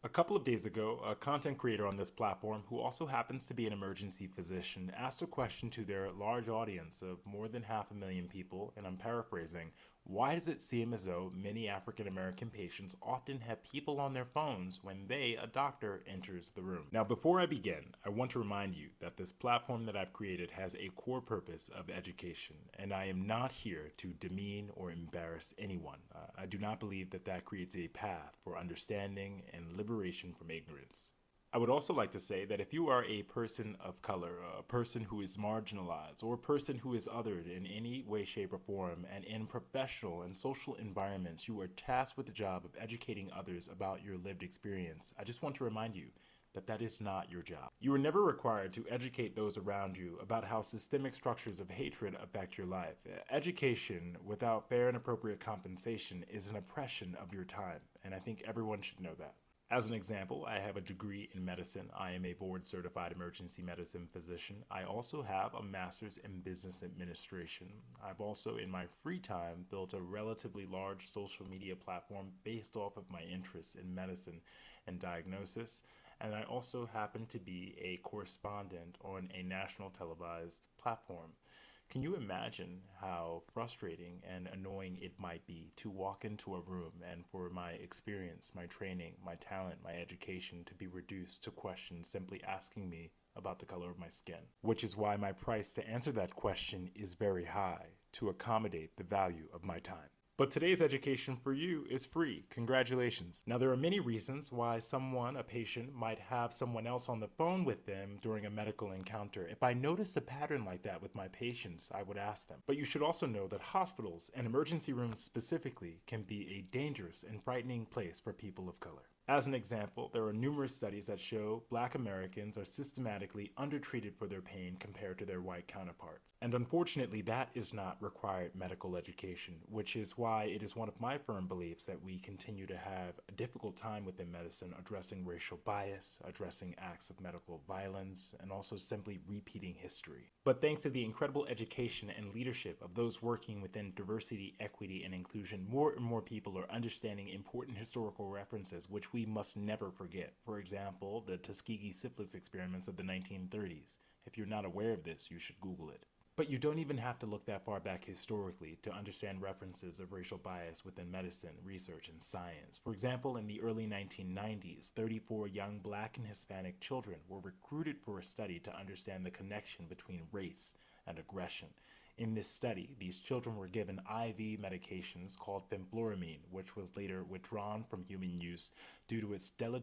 A couple of days ago, a content creator on this platform who also happens to be an emergency physician asked a question to their large audience of more than 500,000 people, and I'm paraphrasing, why does it seem as though many African American patients often have people on their phones when they, a doctor, enters the room? Now, before I begin, I want to remind you that this platform that I've created has a core purpose of education, and I am not here to demean or embarrass anyone. I do not believe that that creates a path for understanding and liberation from ignorance. I would also like to say that if you are a person of color, a person who is marginalized, or a person who is othered in any way, shape, or form, and in professional and social environments, you are tasked with the job of educating others about your lived experience, I just want to remind you that that is not your job. You are never required to educate those around you about how systemic structures of hatred affect your life. Education without fair and appropriate compensation is an oppression of your time, and I think everyone should know that. As an example, I have a degree in medicine. I am a board-certified emergency medicine physician. I also have a master's in business administration. I've also, in my free time, built a relatively large social media platform based off of my interests in medicine and diagnosis. And I also happen to be a correspondent on a national televised platform. Can you imagine how frustrating and annoying it might be to walk into a room and for my experience, my training, my talent, my education to be reduced to questions simply asking me about the color of my skin? Which is why my price to answer that question is very high, to accommodate the value of my time. But today's education for you is free. Congratulations. Now, there are many reasons why someone, a patient, might have someone else on the phone with them during a medical encounter. If I notice a pattern like that with my patients, I would ask them. But you should also know that hospitals and emergency rooms specifically can be a dangerous and frightening place for people of color. As an example, there are numerous studies that show Black Americans are systematically undertreated for their pain compared to their white counterparts. And unfortunately, that is not required medical education, which is why it is one of my firm beliefs that we continue to have a difficult time within medicine addressing racial bias, addressing acts of medical violence, and also simply repeating history. But thanks to the incredible education and leadership of those working within diversity, equity, and inclusion, more and more people are understanding important historical references which we must never forget. For example, the Tuskegee syphilis experiments of the 1930s. If you're not aware of this, you should Google it. But you don't even have to look that far back historically to understand references of racial bias within medicine, research, and science. For example, in the early 1990s, 34 young Black and Hispanic children were recruited for a study to understand the connection between race and aggression. In this study, these children were given IV medications called fenfluramine, which was later withdrawn from human use due to its deleterious